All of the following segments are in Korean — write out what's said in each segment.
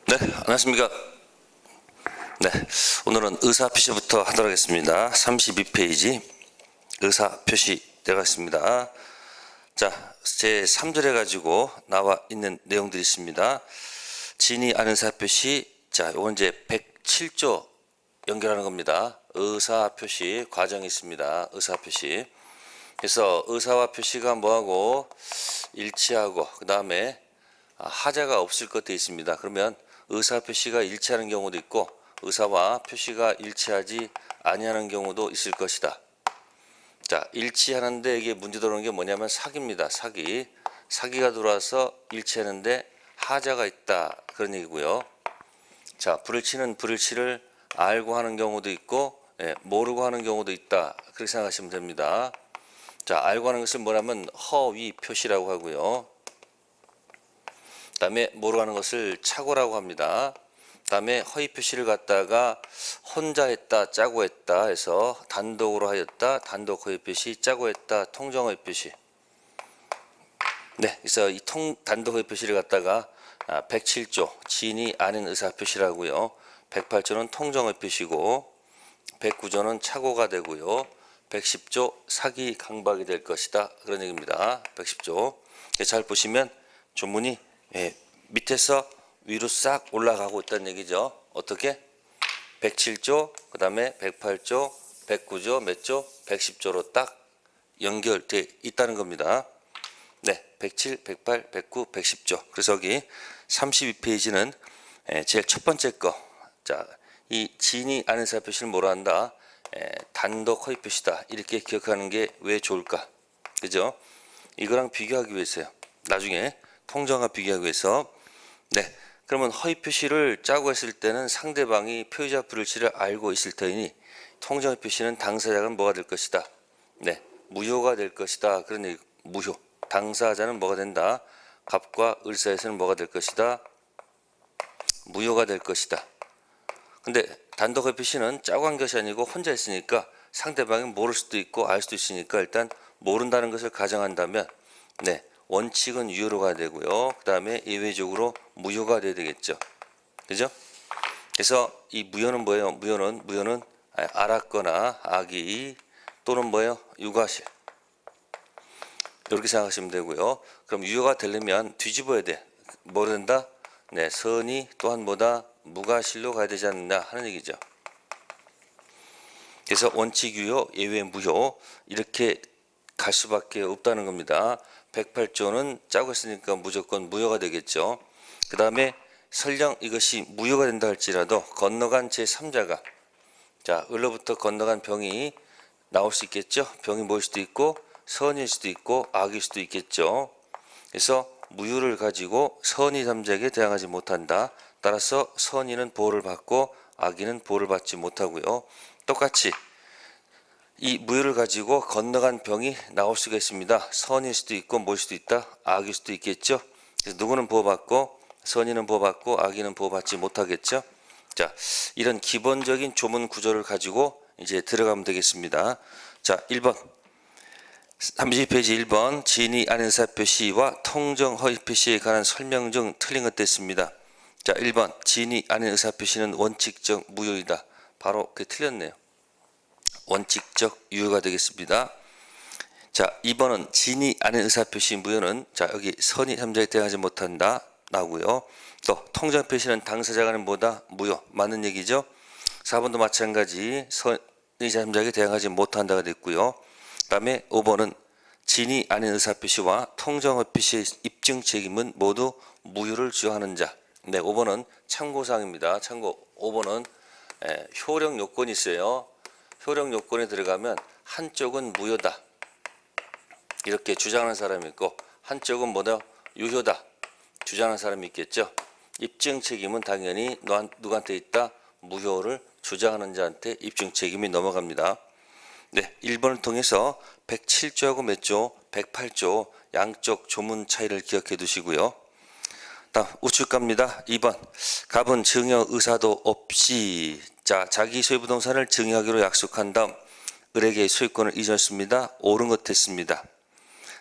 네, 안녕하십니까. 네, 오늘은 의사표시부터 하도록 하겠습니다. 32페이지 의사표시 되겠습니다. 자, 제 3절에 가지고 나와 있는 내용들이 있습니다. 진이 아는 의사표시. 자, 요건 이제 107조 연결하는 겁니다. 의사표시 과정이 있습니다. 의사표시. 그래서 의사와 표시가 뭐하고 일치하고 그 다음에 하자가 없을 것 되어 있습니다. 그러면 의사 표시가 일치하는 경우도 있고 의사와 표시가 일치하지 아니하는 경우도 있을 것이다. 자, 일치하는데 이게 문제 들어오는 게 뭐냐면 사기입니다. 사기가 들어와서 일치하는데 하자가 있다, 그런 얘기고요. 자, 불일치를 알고 하는 경우도 있고 모르고 하는 경우도 있다, 그렇게 생각하시면 됩니다. 자, 알고 하는 것을 뭐냐면 허위 표시라고 하고요. 그 다음에 모르고 하는 것을 착오라고 합니다. 그 다음에 허위 표시를 갖다가 혼자 했다, 짜고 했다 해서 단독으로 하였다, 단독 허위 표시, 짜고 했다, 통정 허위 표시. 네, 그래서 이 단독 허위 표시를 갖다가 107조 진이 아닌 의사 표시라고요. 108조는 통정 허위 표시고 109조는 착오가 되고요. 110조 사기 강박이 될 것이다, 그런 얘기입니다. 110조. 잘 보시면 조문이 밑에서 위로 싹 올라가고 있다는 얘기죠. 어떻게? 107조, 그 다음에 108조, 109조, 몇 조? 110조로 딱 연결되어 있다는 겁니다. 네, 107, 108, 109, 110조. 그래서 여기 32페이지는 제일 첫 번째 거. 자, 이 진이 아는 의사 표시를 뭐라 한다? 단독 허위 표시다, 이렇게 기억하는 게 왜 좋을까? 그죠? 이거랑 비교하기 위해서요. 나중에 통정과 비교하기 위해서. 네, 그러면 허위 표시를 짜고 했을 때는 상대방이 표의자 불일치를 알고 있을 터이니 통정 표시는 당사자가 뭐가 될 것이다? 네, 무효가 될 것이다, 그런 얘기. 무효. 당사자는 뭐가 된다? 갑과 을 사이에서는 뭐가 될 것이다? 무효가 될 것이다. 근데 단독 허위 표시는 짜고 한 것이 아니고 혼자 했으니까 상대방이 모를 수도 있고 알 수도 있으니까 일단 모른다는 것을 가정한다면 네, 원칙은 유효로 가야 되고요. 그 다음에 예외적으로 무효가 돼야 되겠죠. 그죠? 그래서 이 무효는 뭐예요? 무효는 알았거나 악의 또는 뭐예요? 유과실. 이렇게 생각하시면 되고요. 그럼 유효가 되려면 뒤집어야 돼. 뭐로 된다? 네, 선이 또한 뭐다? 무과실로 가야 되지 않느냐 하는 얘기죠. 그래서 원칙 유효, 예외 무효, 이렇게 갈 수밖에 없다는 겁니다. 108조는 짜고 했으니까 무조건 무효가 되겠죠. 그 다음에 설령 이것이 무효가 된다 할지라도 건너간 제3자가, 자, 을로부터 건너간 병이 나올 수 있겠죠. 병이 뭐일 수도 있고 선일 수도 있고 악일 수도 있겠죠. 그래서 무효를 가지고 선의 3자에게 대항하지 못한다. 따라서 선의는 보호를 받고 악의는 보호를 받지 못하고요. 똑같이 이 무효를 가지고 건너간 병이 나올 수가 있습니다. 선일 수도 있고 뭐일 수도 있다? 악일 수도 있겠죠. 그래서 누구는 보호받고 선의는 보호받고 악의는 보호받지 못하겠죠. 자, 이런 기본적인 조문 구조를 가지고 이제 들어가면 되겠습니다. 자, 1번 32페이지 1번 진이 아는 의사 표시와 통정 허위 표시에 관한 설명 중 틀린 것 됐습니다. 자, 1번 진이 아는 의사 표시는 원칙적 무효이다. 바로 그게 틀렸네요. 원칙적 유효가 되겠습니다. 자, 2번은 진이 아는 의사 표시 무효는, 자, 여기 선의 3자에 대항하지 못한다 나오고요. 또 통정 표시는 당사자가는 뭐다? 무효. 맞는 얘기죠. 4번도 마찬가지 선의 3자에게 대항하지 못한다가 됐고요. 그 다음에 5번은 진이 아닌 의사표시와 통정허위 표시의 입증 책임은 모두 무효를 주장하는 자. 네, 5번은 참고사항입니다. 참고 5번은 효력 요건이 있어요. 효력 요건에 들어가면 한쪽은 무효다, 이렇게 주장하는 사람이 있고 한쪽은 뭐다? 유효다 주장하는 사람이 있겠죠. 입증 책임은 당연히 누구한테 있다? 무효를 주장하는 자한테 입증 책임이 넘어갑니다. 네, 1번을 통해서 107조하고 몇 조? 108조 양쪽 조문 차이를 기억해 두시고요. 다음 우측 갑니다. 2번 갑은 증여 의사도 없이, 자, 자기 소유 부동산을 증여하기로 약속한 다음 을에게 소유권을 이전했습니다. 옳은 것 됐습니다.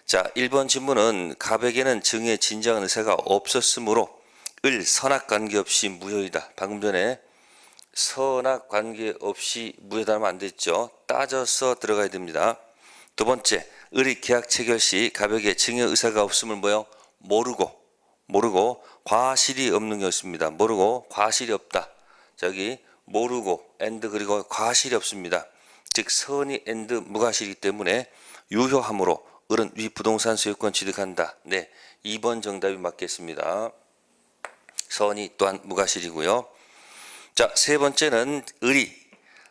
자, 1번 질문은 갑에게는 증여의 진정한 의사가 없었으므로 을 선악 관계없이 무효이다. 방금 전에 선악 관계없이 무효다 하면 안 됐죠. 따져서 들어가야 됩니다. 두 번째, 을이 계약 체결 시 갑에게 증여 의사가 없음을 뭐요? 모르고 과실이 없는 것입니다. 모르고 과실이 없다. 저기 모르고 and 그리고 과실이 없습니다. 즉 선이 and 무과실이기 때문에 유효함으로 을은 위 부동산 소유권 취득한다. 네, 2번 정답이 맞겠습니다. 선이 또한 무과실이고요. 자, 세 번째는 을이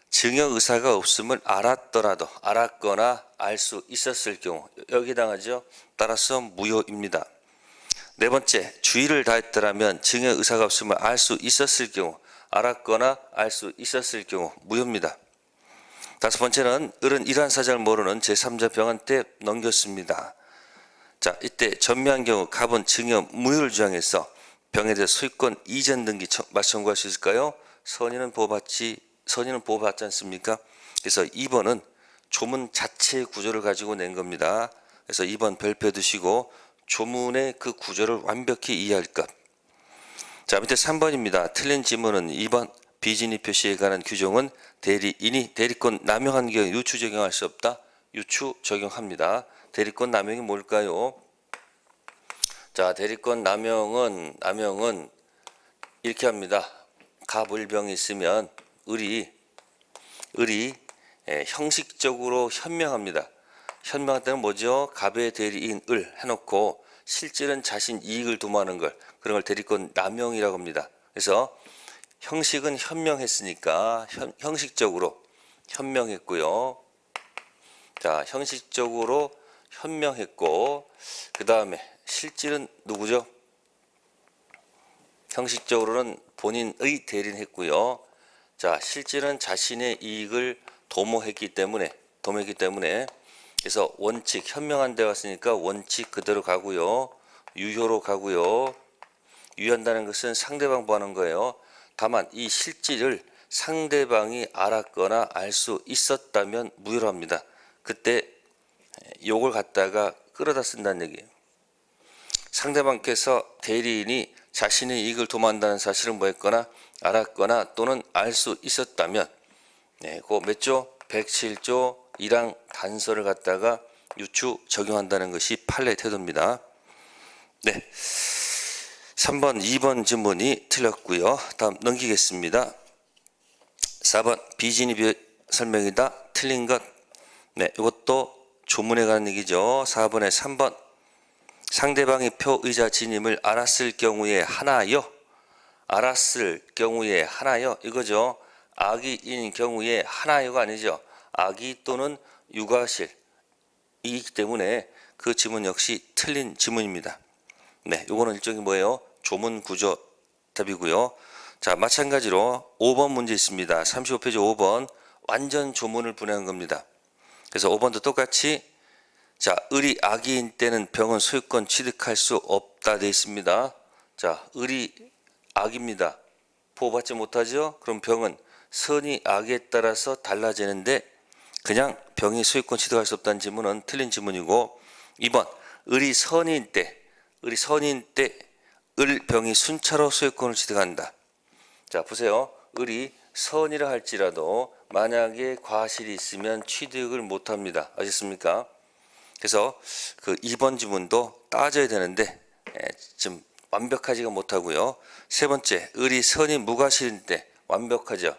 증여 의사가 없음을 알았거나 알 수 있었을 경우 여기 해당하죠. 따라서 무효입니다. 네 번째, 주의를 다했더라면 증여 의사가 없음을 알 수 있었을 경우 알았거나 알 수 있었을 경우 무효입니다. 다섯 번째는 을은 이러한 사정을 모르는 제3자 병한테 넘겼습니다. 자, 이때 전매한 경우 갑은 증여 무효를 주장해서 병에 대해 소유권 이전 등기 청구할 수 있을까요? 선의는 보호받지 않습니까? 그래서 2번은 조문 자체의 구조를 가지고 낸 겁니다. 그래서 2번 별표 두시고 조문의 그 구조를 완벽히 이해할 것. 자, 밑에 3번입니다. 틀린 지문은 2번 비진입 표시에 관한 규정은 대리인이 대리권 남용한 경우 유추 적용할 수 없다. 유추 적용합니다. 대리권 남용이 뭘까요? 자, 대리권 남용은 이렇게 합니다. 갑을병이 있으면 을이 형식적으로 현명합니다. 현명할 때는 뭐죠? 갑의 대리인 을 해놓고 실질은 자신 이익을 도모하는 걸, 그런 걸 대리권 남용이라고 합니다. 그래서 형식은 현명했으니까 형식적으로 현명했고요. 자, 형식적으로 현명했고 그 다음에 실질은 누구죠? 형식적으로는 본인의 대리인 했고요. 자, 실질은 자신의 이익을 도모했기 때문에 그래서 원칙 현명한 데 왔으니까 원칙 그대로 가고요. 유효로 가고요. 유효한다는 것은 상대방 보하는 거예요. 다만 이 실질을 상대방이 알았거나 알 수 있었다면 무효로 합니다. 그때 요걸 갖다가 끌어다 쓴다는 얘기예요. 상대방께서 대리인이 자신의 이익을 도모한다는 사실을 뭐했거나 알았거나 또는 알 수 있었다면 그 몇 조? 107조 1항 단서를 갖다가 유추 적용한다는 것이 판례 태도입니다. 네, 3번 2번 지문이 틀렸고요. 다음 넘기겠습니다. 4번 비진입 설명이다. 틀린 것. 네, 이것도 조문에 관한 얘기죠. 4번에 3번 상대방이 표의자 진임을 알았을 경우에 하나여 이거죠. 악의인 경우에 하나여가 아니죠. 악의 또는 유과실이기 때문에 그 지문 역시 틀린 지문입니다. 네, 요거는 일종의 뭐예요? 조문 구조 답이고요. 자, 마찬가지로 5번 문제 있습니다. 35페이지 5번 완전 조문을 분해한 겁니다. 그래서 5번도 똑같이 자, 을이 악의인 때는 병은 소유권 취득할 수 없다 되어 있습니다. 자, 을이 악입니다. 보호받지 못하죠? 그럼 병은 선이 악에 따라서 달라지는데 그냥 병이 소유권 취득할 수 없다는 지문은 틀린 지문이고 2번 을이 선인 때 을병이 순차로 소유권을 취득한다. 자, 보세요. 을이 선이라 할지라도 만약에 과실이 있으면 취득을 못합니다. 아셨습니까? 그래서 그 2번 지문도 따져야 되는데 좀 완벽하지가 못하고요. 세 번째, 을이 선이 무과실인 때 완벽하죠.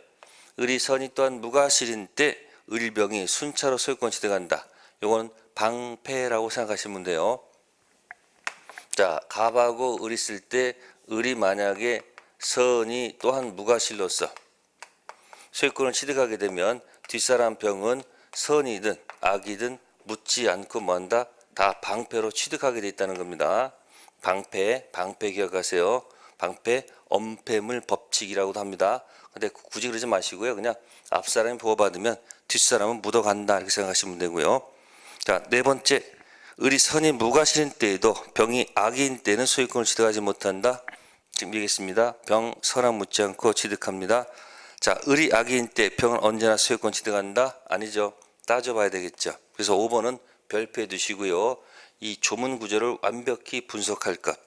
을이 선이 또한 무과실인 때 을병이 순차로 소유권 취득한다. 이건 방패라고 생각하시면 돼요. 자, 갑하고 을이 있을 때 을이 만약에 선이 또한 무과실로서 소유권을 취득하게 되면 뒷사람 병은 선이든 악이든 묻지 않고 뭐한다? 다 방패로 취득하게 돼 있다는 겁니다. 방패 기억하세요. 방패 엄폐물 법칙이라고도 합니다. 근데 굳이 그러지 마시고요. 그냥 앞사람이 보호받으면 뒷사람은 묻어간다 이렇게 생각하시면 되고요. 자, 네 번째, 을이 선이 무과실인 때에도 병이 악인 때는 소유권을 취득하지 못한다. 지금 얘기했습니다. 병 선악 묻지 않고 취득합니다. 자, 을이 악인 때 병은 언제나 소유권 취득한다? 아니죠. 따져봐야 되겠죠. 그래서 5번은 별표해 두시고요. 이 조문 구조를 완벽히 분석할 것.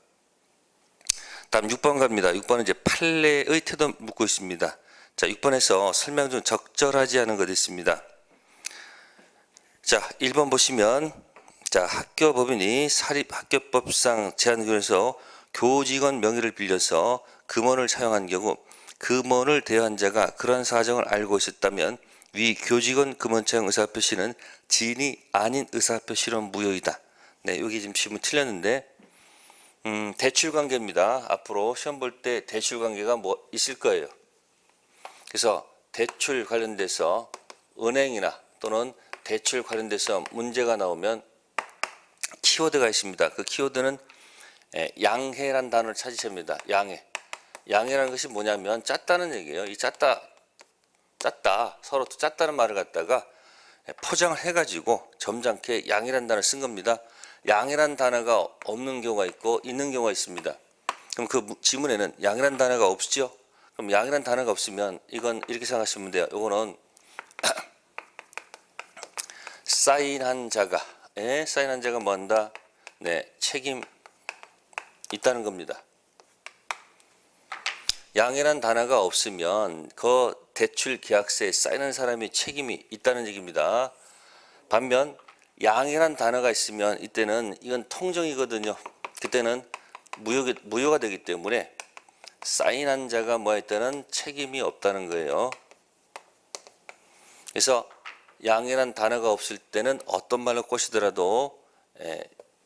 다음 6번 갑니다. 6번은 이제 판례의 태도 묻고 있습니다. 자, 6번에서 설명 중 적절하지 않은 것이 있습니다. 자, 1번 보시면 자, 학교 법인이 사립학교법상 제한교에서 교직원 명의를 빌려서 금원을 사용한 경우 금원을 대여한 자가 그러한 사정을 알고 있었다면 위 교직원 금원 차용 의사표시는 지인이 아닌 의사표시로 무효이다. 네, 여기 지금 질문 틀렸는데 대출관계입니다. 앞으로 시험 볼 때 대출관계가 뭐 있을 거예요. 그래서 대출 관련돼서 은행이나 또는 대출 관련돼서 문제가 나오면 키워드가 있습니다. 그 키워드는 양해란 단어를 찾으셔야 합니다. 양해라는 것이 뭐냐면 짰다는 얘기예요. 이 짰다 서로 또 짰다는 말을 갖다가 포장을 해가지고 점잖게 양해란 단어를 쓴 겁니다. 양해란 단어가 없는 경우가 있고 있는 경우가 있습니다. 그럼 그 지문에는 양해란 단어가 없죠. 그럼 양해란 단어가 없으면 이건 이렇게 생각하시면 돼요. 이거는 사인한 자가 뭐한다? 네, 책임 있다는 겁니다. 양해란 단어가 없으면 그 대출 계약서에 사인한 사람이 책임이 있다는 얘기입니다. 반면 양해란 단어가 있으면 이때는 이건 통정이거든요. 그때는 무효가 되기 때문에 사인한 자가 뭐 했다는 책임이 없다는 거예요. 그래서 양해란 단어가 없을 때는 어떤 말로 꼬시더라도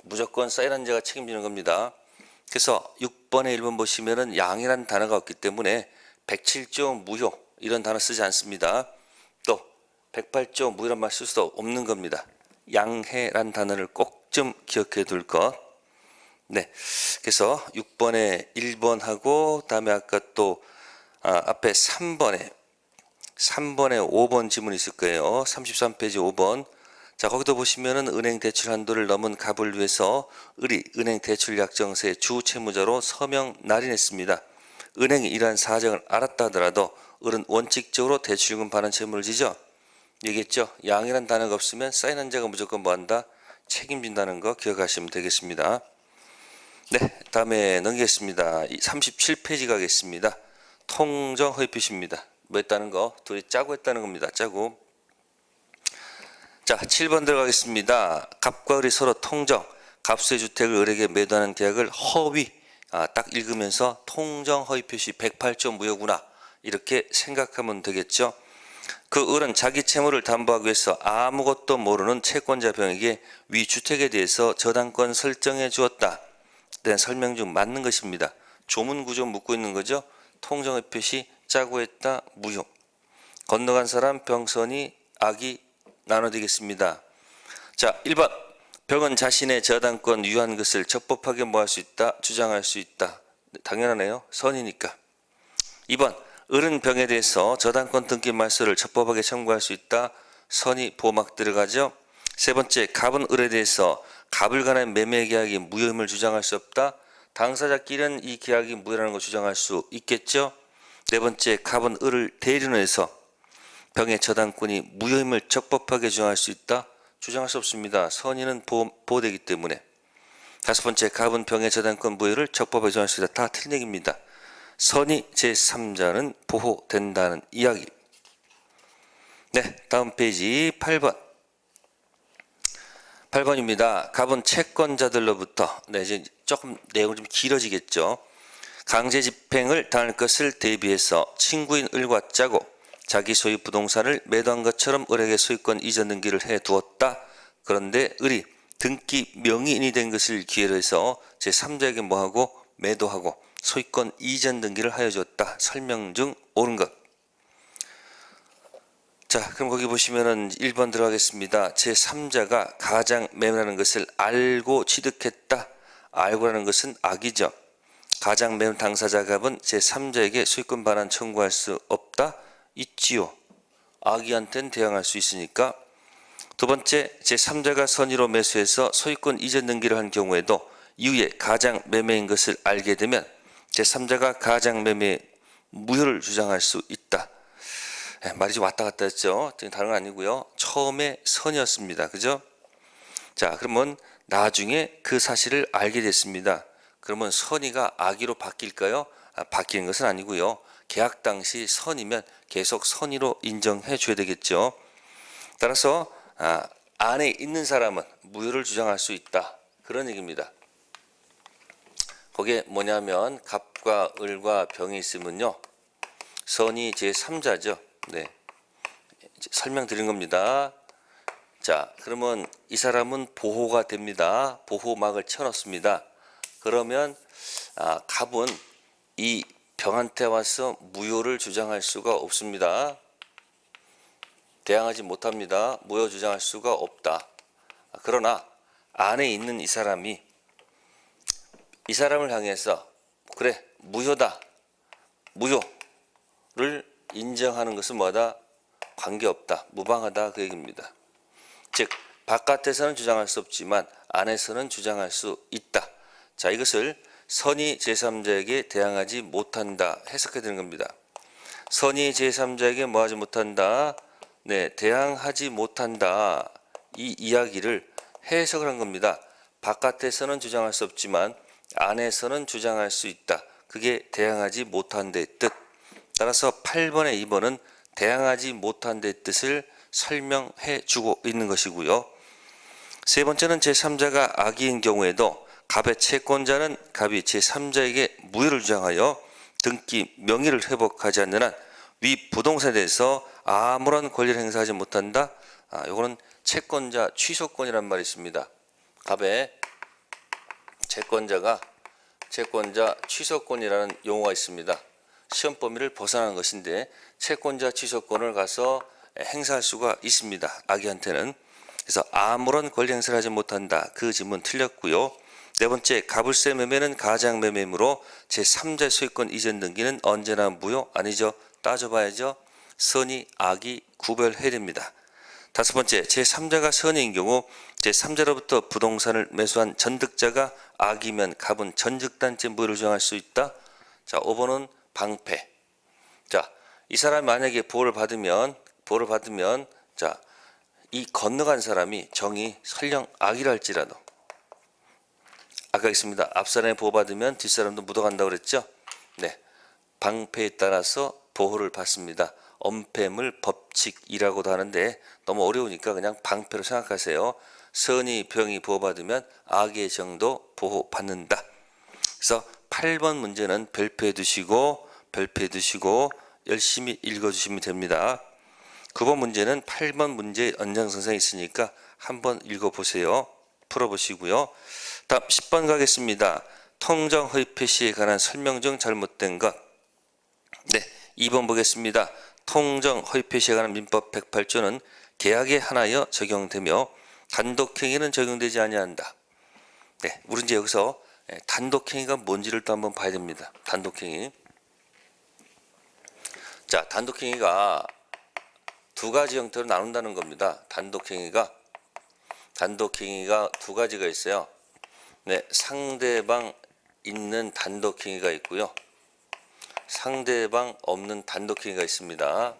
무조건 사인한 자가 책임지는 겁니다. 그래서 6번에 1번 보시면은 양해란 단어가 없기 때문에 107조 무효 이런 단어 쓰지 않습니다. 또 108조 무효란 말 쓸 수도 없는 겁니다. 양해란 단어를 꼭 좀 기억해 둘 것. 네. 그래서 6번에 1번하고 다음에 아까 또 앞에 3번에 5번 지문이 있을 거예요. 33페이지 5번. 자, 거기도 보시면은 은행 대출 한도를 넘은 갑을 위해서 을이 은행 대출 약정서의 주 채무자로 서명 날인했습니다. 은행이 이러한 사정을 알았다 하더라도 을은 원칙적으로 대출금 반환 채무를 지죠. 얘기했죠. 양이란 단어가 없으면 사인한 자가 무조건 뭐한다? 책임진다는 거 기억하시면 되겠습니다. 네, 다음에 넘기겠습니다. 37페이지 가겠습니다. 통정 허위 표시입니다. 뭐 했다는 거? 둘이 짜고 했다는 겁니다. 짜고. 자, 7번 들어가겠습니다. 갑과 을이 서로 통정, 갑수의 주택을 을에게 매도하는 계약을 허위. 딱 읽으면서 통정 허위 표시 108조 무효구나. 이렇게 생각하면 되겠죠. 그 을은 자기 채무를 담보하기 위해서 아무것도 모르는 채권자 병에게 위 주택에 대해서 저당권 설정해 주었다. 대한 설명 중 맞는 것입니다. 조문 구조 묻고 있는 거죠. 통정의 표시 짜고 했다 무효. 건너간 사람 병선이 악이 나눠지겠습니다. 자, 1번 병은 자신의 저당권 유한 것을 적법하게 뭐할 수 있다. 주장할 수 있다. 당연하네요. 선이니까. 2번 을은 병에 대해서 저당권 등기 말소를 적법하게 청구할 수 있다. 선이 보막 들어가죠. 세 번째 갑은 을에 대해서 갑을 관한 매매 계약이 무효임을 주장할 수 없다. 당사자끼리는 이 계약이 무효라는 걸 주장할 수 있겠죠. 네 번째 갑은 을을 대리로 해서 병의 저당권이 무효임을 적법하게 주장할 수 있다. 주장할 수 없습니다. 선의는 보호되기 때문에. 다섯 번째 갑은 병의 저당권 무효를 적법하게 주장할 수 있다. 다 틀린 얘기입니다. 선의 제3자는 보호된다는 이야기. 네, 다음 페이지 8번. 8번입니다. 갑은 채권자들로부터 이제 조금 내용이 좀 길어지겠죠. 강제 집행을 당할 것을 대비해서 친구인 을과 짜고 자기 소유 부동산을 매도한 것처럼 을에게 소유권 이전 등기를 해두었다. 그런데 을이 등기 명의인이 된 것을 기회로 해서 제3자에게 뭐하고 매도하고 소유권 이전 등기를 하여 주었다. 설명 중 옳은 것. 자, 그럼 거기 보시면은 1번 들어가겠습니다. 제3자가 가장 매매라는 것을 알고 취득했다. 알고라는 것은 악이죠. 가장 매매 당사자 갑은 제3자에게 소유권 반환 청구할 수 없다. 있지요. 악의한테는 대항할 수 있으니까. 두 번째, 제3자가 선의로 매수해서 소유권 이전 등기를 한 경우에도 이후에 가장 매매인 것을 알게 되면 제3자가 가장 매매 무효를 주장할 수 있다. 말이 좀 왔다 갔다 했죠. 다른 건 아니고요. 처음에 선이었습니다. 그죠? 자, 그러면 나중에 그 사실을 알게 됐습니다. 그러면 선의가 악의로 바뀔까요? 바뀌는 것은 아니고요. 계약 당시 선의면 계속 선의로 인정해 줘야 되겠죠. 따라서 안에 있는 사람은 무효를 주장할 수 있다. 그런 얘기입니다. 그게 뭐냐면 갑과 을과 병이 있으면요. 선의 제3자죠. 네. 설명드린 겁니다. 자, 그러면 이 사람은 보호가 됩니다. 보호막을 쳐놓습니다. 그러면 갑은 이 병한테 와서 무효를 주장할 수가 없습니다. 대항하지 못합니다. 무효 주장할 수가 없다. 그러나 안에 있는 이 사람이 이 사람을 향해서 그래 무효다. 무효를 인정하는 것은 뭐다? 관계없다. 무방하다. 그 얘기입니다. 즉 바깥에서는 주장할 수 없지만 안에서는 주장할 수 있다. 자, 이것을 선의 제3자에게 대항하지 못한다 해석해 드리는 겁니다. 선의 제3자에게 뭐하지 못한다? 네, 대항하지 못한다. 이 이야기를 해석을 한 겁니다. 바깥에서는 주장할 수 없지만 안에서는 주장할 수 있다. 그게 대항하지 못한다의 뜻. 따라서 8번에 2번은 대항하지 못한다의 뜻을 설명해 주고 있는 것이고요. 세 번째는 제3자가 악의인 경우에도 갑의 채권자는 갑이 제3자에게 무효를 주장하여 등기 명의를 회복하지 않는 한 위 부동산에 대해서 아무런 권리를 행사하지 못한다. 요거는 채권자 취소권이란 말이 있습니다. 갑의 채권자 취소권이라는 용어가 있습니다. 시험 범위를 벗어나는 것인데 채권자 취소권을 가서 행사할 수가 있습니다. 악의한테는. 그래서 아무런 권리 행사를 하지 못한다. 그 질문 틀렸고요. 네 번째, 가불세 매매는 가장 매매이므로 제3자 소유권 이전 등기는 언제나 무효? 아니죠. 따져봐야죠. 선의, 악의 구별해야 됩니다. 다섯 번째, 제3자가 선의인 경우 제3자로부터 부동산을 매수한 전득자가 악이면 갑은 전득단체 무효를 주장할 수 있다. 자, 5번은 방패. 자, 이 사람이 만약에 보호를 받으면 자, 이 건너간 사람이 정이 설령 악이라 할지라도 아까 있습니다. 앞사람이 보호받으면 뒷사람도 묻어간다고 그랬죠. 네, 방패에 따라서 보호를 받습니다. 엄폐물 법칙이라고도 하는데 너무 어려우니까 그냥 방패로 생각하세요. 선의 병이 보호받으면 악의 정도 보호받는다. 그래서 8번 문제는 별표해 두시고 열심히 읽어주시면 됩니다. 9번 문제는 8번 문제 연장선상에 있으니까 한번 읽어보세요. 풀어보시고요. 다음 10번 가겠습니다. 통정 허위 표시에 관한 설명 중 잘못된 것. 네, 2번 보겠습니다. 통정 허위 표시에 관한 민법 108조는 계약에 한하여 적용되며 단독행위는 적용되지 아니한다. 네, 우리 이제 여기서 단독행위가 뭔지를 또 한번 봐야 됩니다. 단독행위. 자, 단독행위가 두 가지 형태로 나눈다는 겁니다. 단독행위가 두 가지가 있어요. 네, 상대방 있는 단독행위가 있고요. 상대방 없는 단독행위가 있습니다.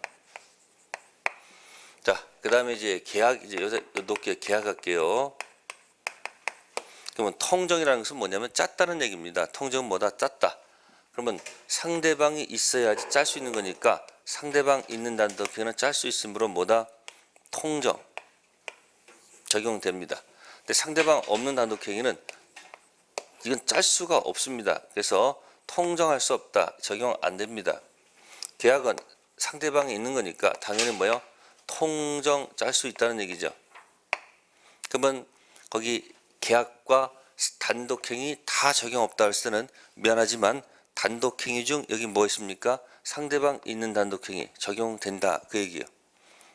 자, 그 다음에 이제 계약, 이제 요새 높게 계약할게요. 그러면 통정이라는 것은 뭐냐면 짰다는 얘기입니다. 통정은 뭐다? 짰다. 그러면 상대방이 있어야지 짤 수 있는 거니까 상대방 있는 단독행위는 짤 수 있으므로 뭐다? 통정 적용됩니다. 근데 상대방 없는 단독행위는 이건 짤 수가 없습니다. 그래서 통정할 수 없다. 적용 안 됩니다. 계약은 상대방이 있는 거니까 당연히 뭐요? 통정 짤 수 있다는 얘기죠. 그러면 거기 계약과 단독행위 다 적용 없다 할 때는 미안하지만 단독행위 중 여기 뭐 있습니까? 상대방 있는 단독행위 적용된다 그 얘기예요.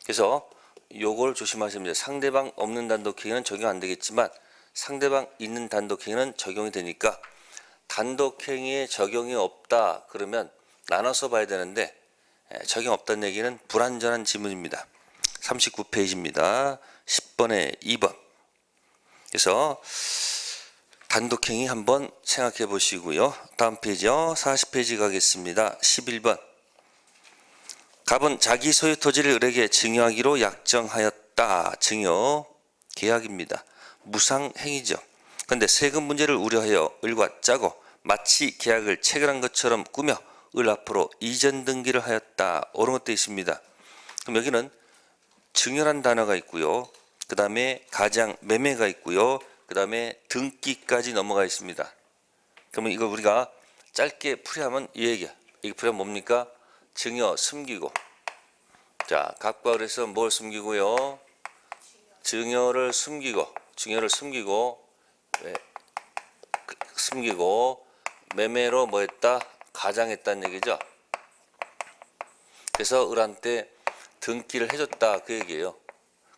그래서 요걸 조심하시면 돼요. 상대방 없는 단독행위는 적용 안 되겠지만 상대방 있는 단독행위는 적용이 되니까 단독행위에 적용이 없다 그러면 나눠서 봐야 되는데 적용 없다는 얘기는 불완전한 지문입니다. 39페이지입니다. 10번에 2번. 그래서 단독행위 한번 생각해 보시고요. 다음 페이지요. 40페이지 가겠습니다. 11번. 갑은 자기 소유 토지를 을에게 증여하기로 약정하였다. 증여 계약입니다. 무상행위죠. 그런데 세금 문제를 우려하여 을과 짜고 마치 계약을 체결한 것처럼 꾸며 을 앞으로 이전 등기를 하였다. 옳은 것도 있습니다. 그럼 여기는 증여란 단어가 있고요. 그 다음에 가장 매매가 있고요. 그 다음에 등기까지 넘어가 있습니다. 그러면 이거 우리가 짧게 풀이하면 이 얘기야. 이게 풀이하면 뭡니까? 증여 숨기고. 자, 갑과 을에서 뭘 숨기고요? 증여를 숨기고, 숨기고 매매로 뭐 했다? 가장했다는 얘기죠. 그래서 을한테 등기를 해줬다 그 얘기예요.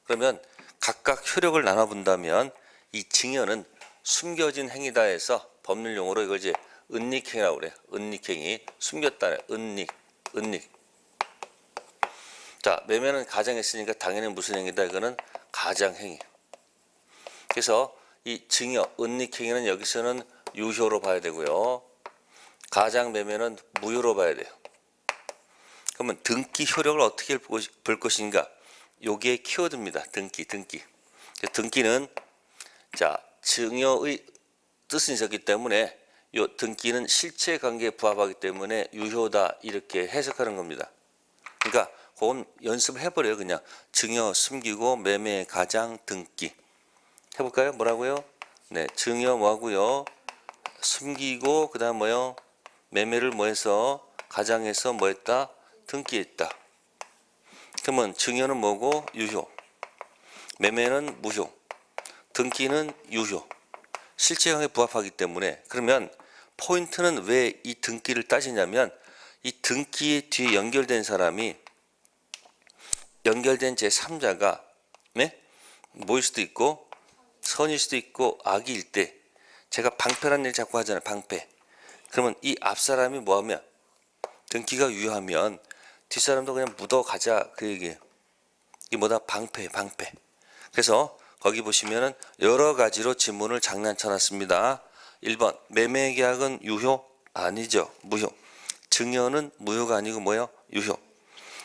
그러면 각각 효력을 나눠본다면 이 증여는 숨겨진 행위다 해서 법률 용어로 이걸 이제 은닉행위라고 그래요. 은닉행위, 숨겼다네. 은닉. 자, 매매는 가장했으니까 당연히 무슨 행위다? 이거는 가장행위. 그래서 이 증여, 은닉행위는 여기서는 유효로 봐야 되고요. 가장 매매는 무효로 봐야 돼요. 그러면 등기 효력을 어떻게 볼 것인가? 요게 키워드입니다. 등기. 등기는 자, 증여의 뜻은 있었기 때문에 요 등기는 실체 관계에 부합하기 때문에 유효다 이렇게 해석하는 겁니다. 그러니까 그건 연습을 해버려요. 그냥 증여 숨기고 매매 가장 등기 해볼까요? 뭐라고요? 네, 증여 뭐하고요? 숨기고 그 다음 뭐요? 매매를 뭐해서 가장해서 뭐했다? 등기했다. 그러면 증여는 뭐고? 유효. 매매는 무효. 등기는 유효. 실체관계에 부합하기 때문에 그러면 포인트는 왜 이 등기를 따지냐면 이 등기에 뒤에 연결된 사람이 연결된 제3자가 네? 뭐일 수도 있고 선일 수도 있고 악일 때 제가 방패라는 얘기 자꾸 하잖아요. 방패. 그러면 이 앞사람이 뭐하면 등기가 유효하면 뒷사람도 그냥 묻어가자 그 얘기예요. 이게 뭐다? 방패. 그래서 거기 보시면은 여러 가지로 지문을 장난쳐놨습니다. 1번 매매계약은 유효? 아니죠. 무효. 증여는 무효가 아니고 뭐요? 유효.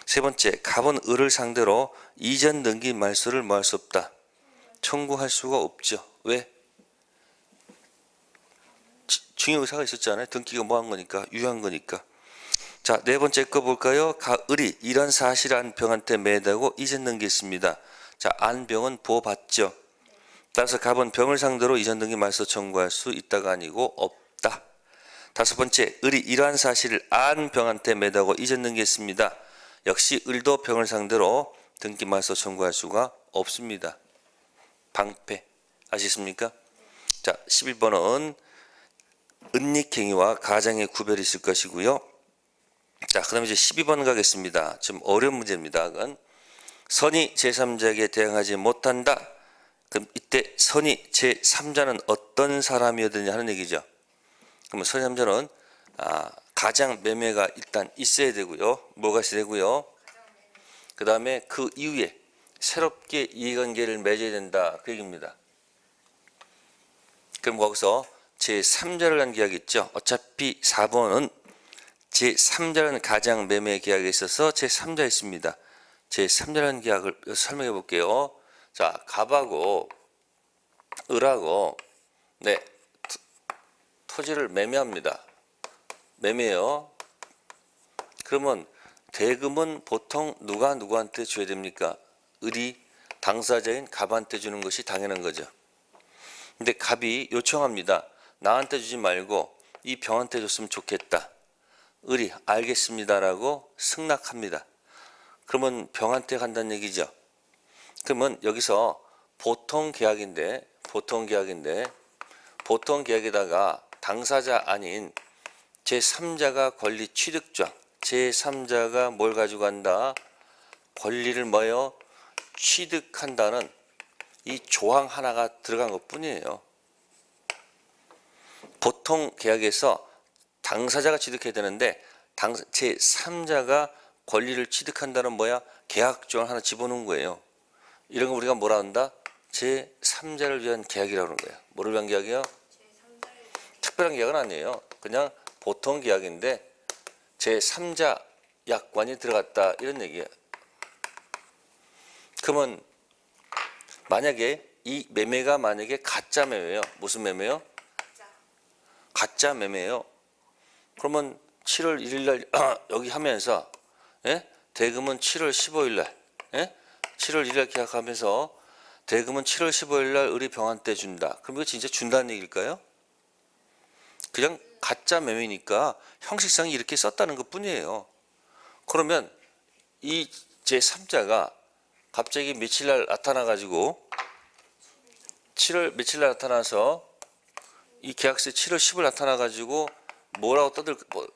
세 번째 갑은 을을 상대로 이전 등기 말소를 뭐 할 수 없다. 청구할 수가 없죠. 왜? 증여 의사가 있었잖아요. 등기가 뭐 한 거니까 유효한 거니까. 자, 네 번째 거 볼까요? 을이 이런 사실 안 병한테 매다고 이전 등기했습니다. 자, 안 병은 보호받죠. 따라서 갑은 병을 상대로 이전 등기 말소 청구할 수 있다가 아니고 없다. 다섯 번째, 을이 이러한 사실을 안 병한테 매다고 이전 등기했습니다. 역시 을도 병을 상대로 등기 말소 청구할 수가 없습니다. 방패. 아시겠습니까? 자, 11번은 은닉행위와 가장의 구별이 있을 것이고요. 자, 그럼 이제 12번 가겠습니다. 좀 어려운 문제입니다. 그건 선이 제3자에게 대항하지 못한다. 그럼 이때 선이 제3자는 어떤 사람이어야 하는 얘기죠. 그러면 선이 3자는 가장 매매가 일단 있어야 되고요. 뭐가 있어야 되고요. 그 다음에 그 이후에 새롭게 이해관계를 맺어야 된다. 그 얘기입니다. 그럼 거기서 제3자를 한 계약이 있죠. 어차피 4번은 제3자라는 가장 매매 계약에 있어서 제3자 있습니다. 제3자라는 계약을 설명해 볼게요. 자, 갑하고 을하고 네, 토지를 매매합니다. 매매요. 그러면 대금은 보통 누가 누구한테 줘야 됩니까? 을이 당사자인 갑한테 주는 것이 당연한 거죠. 근데 갑이 요청합니다. 나한테 주지 말고 이 병한테 줬으면 좋겠다. 을이 알겠습니다라고 승낙합니다. 그러면 병한테 간다는 얘기죠. 그러면 여기서 보통 계약인데 보통 계약에다가 당사자 아닌 제3자가 권리 취득조항, 제3자가 뭘 가지고 간다? 권리를 뭐요? 취득한다는 이 조항 하나가 들어간 것 뿐이에요. 보통 계약에서 당사자가 취득해야 되는데 제3자가 권리를 취득한다는 뭐야? 계약 조항 하나 집어넣은 거예요. 이런 거 우리가 뭐라 한다? 제3자를 위한 계약이라고 하는 거예요. 뭐를 위한 계약이요? 특별한 계약은 아니에요. 그냥 보통 계약인데 제3자 약관이 들어갔다 이런 얘기예요. 그러면 만약에 이 매매가 만약에 가짜 매매예요. 무슨 매매요? 가짜 매매예요. 그러면 7월 1일 날 여기 하면서 대금은 7월 15일 날 7월 1일 날 계약하면서 대금은 7월 15일 날 을이 병한 때 준다. 그럼 이거 진짜 준다는 얘기일까요? 그냥 가짜 매매니까 형식상이 이렇게 썼다는 것 뿐이에요. 그러면 이 제3자가 갑자기 며칠 날 나타나 가지고 7월 며칠 날 나타나서 이 계약서에 7월 10일 나타나 가지고 뭐라고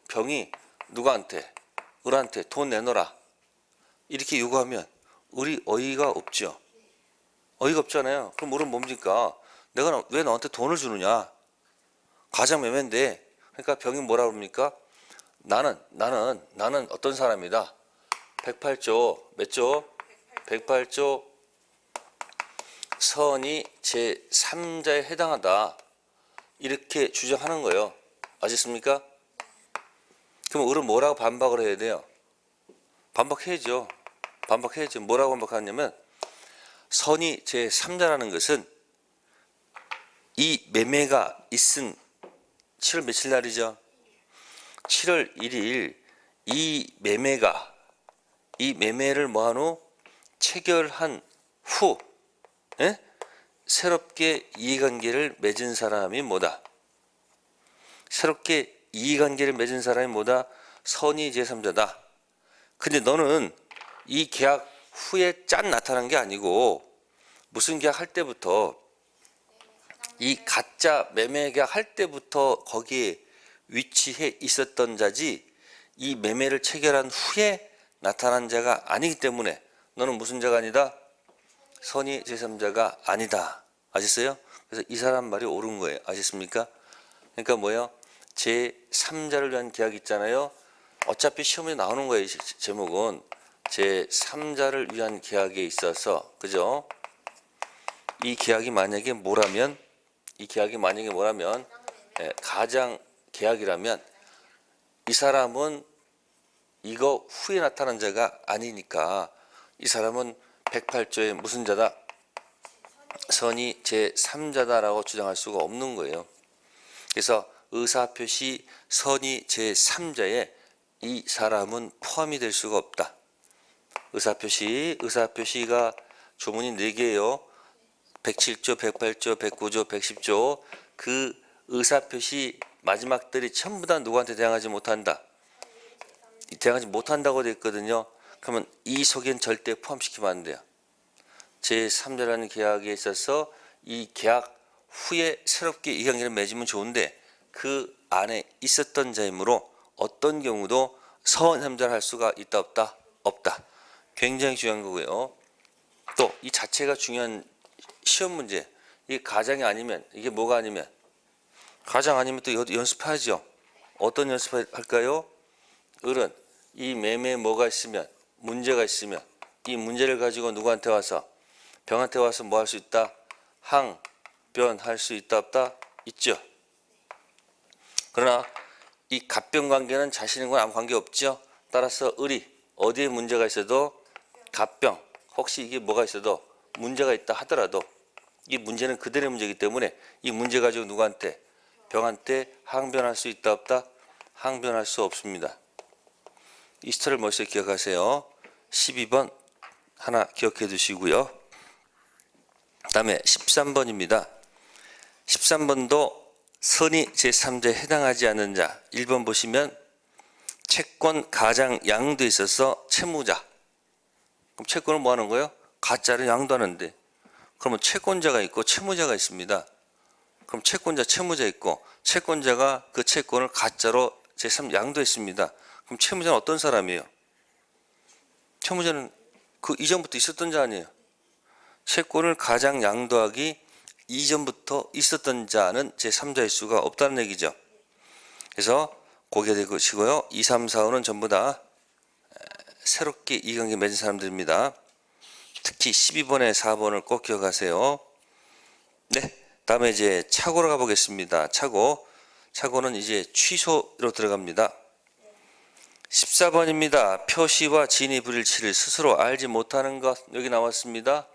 병이 누구한테? 을한테 돈 내놓으라 이렇게 요구하면 을이 어이가 없죠. 어이가 없잖아요. 그럼 을은 뭡니까? 내가 왜 너한테 돈을 주느냐? 가장 매매인데. 그러니까 병이 뭐라 그럽니까? 나는 어떤 사람이다. 108조 몇 조? 108조 선이 제3자에 해당하다. 이렇게 주장하는 거예요. 아셨습니까? 그럼 을은 뭐라고 반박을 해야 돼요? 반박해야죠. 뭐라고 반박하냐면 선이 제3자라는 것은 이 매매가 있은 7월 며칠 날이죠? 7월 1일 이 매매를 뭐한 후 체결한 후 새롭게 이해관계를 맺은 사람이 뭐다? 새롭게 이해관계를 맺은 사람이 뭐다? 선의 제3자다. 근데 너는 이 계약 후에 짠 나타난 게 아니고 무슨 계약 할 때부터 이 가짜 매매 계약 할 때부터 거기에 위치해 있었던 자지 이 매매를 체결한 후에 나타난 자가 아니기 때문에 너는 무슨 자가 아니다? 선의 제3자가 아니다. 아셨어요? 그래서 이 사람 말이 옳은 거예요. 아셨습니까? 그러니까 뭐예요? 제3자를 위한 계약 있잖아요. 어차피 시험에 나오는 거예요. 제목은 제3자를 위한 계약에 있어서 그죠? 이 계약이 만약에 뭐라면 가장 계약이라면 이 사람은 이거 후에 나타난 자가 아니니까 이 사람은 108조의 무슨 자다? 선이 제3자다라고 주장할 수가 없는 거예요. 그래서 의사표시 선이 제3자에 이 사람은 포함이 될 수가 없다. 의사표시가 조문이 4개예요. 107조, 108조, 109조, 110조 그 의사표시 마지막들이 전부 다 누구한테 대항하지 못한다. 대항하지 못한다고 되어 있거든요. 그러면 이 속엔 절대 포함시키면 안 돼요. 제3자라는 계약에 있어서 이 계약 후에 새롭게 이 관계를 맺으면 좋은데 그 안에 있었던 자이므로 어떤 경우도 선3자를 할 수가 있다 없다? 없다. 굉장히 중요한 거고요. 또 이 자체가 중요한 시험 문제. 이게 가장이 아니면 이게 뭐가 아니면 가장 아니면 또 연습해야죠. 어떤 연습할까요? 을은 이 매매에 뭐가 있으면 문제가 있으면 이 문제를 가지고 누구한테 와서 병한테 와서 뭐 할 수 있다? 항변할 수 있다 없다? 있죠. 그러나 이 갑병 관계는 자신과 아무 관계 없죠. 따라서 을이 어디에 문제가 있어도 갑병 혹시 이게 뭐가 있어도 문제가 있다 하더라도 이 문제는 그들의 문제이기 때문에 이 문제 가지고 누구한테 병한테 항변할 수 있다 없다? 항변할 수 없습니다. 이 스타를 머릿속에 기억하세요. 12번 하나 기억해 두시고요. 다음에 13번입니다. 13번도 선의 제3자에 해당하지 않는 자 1번 보시면 채권 가장 양도에 있어서 채무자. 그럼 채권은 뭐 하는 거예요? 가짜를 양도하는데 그러면 채권자가 있고 채무자가 있습니다. 그럼 채권자 채무자 있고 채권자가 그 채권을 가짜로 제3 양도했습니다. 그럼 채무자는 어떤 사람이에요? 채무자는 그 이전부터 있었던 자 아니에요? 채권을 가장 양도하기 이전부터 있었던 자는 제3자일 수가 없다는 얘기죠. 그래서 고개 되시고요. 2, 3, 4, 5는 전부 다 새롭게 이관계 맺은 사람들입니다. 특히 12번에 4번을 꼭 기억하세요. 네, 다음에 이제 착오로 가보겠습니다. 착오는 이제 취소로 들어갑니다. 14번입니다. 표시와 진위 불일치를 스스로 알지 못하는 것 여기 나왔습니다.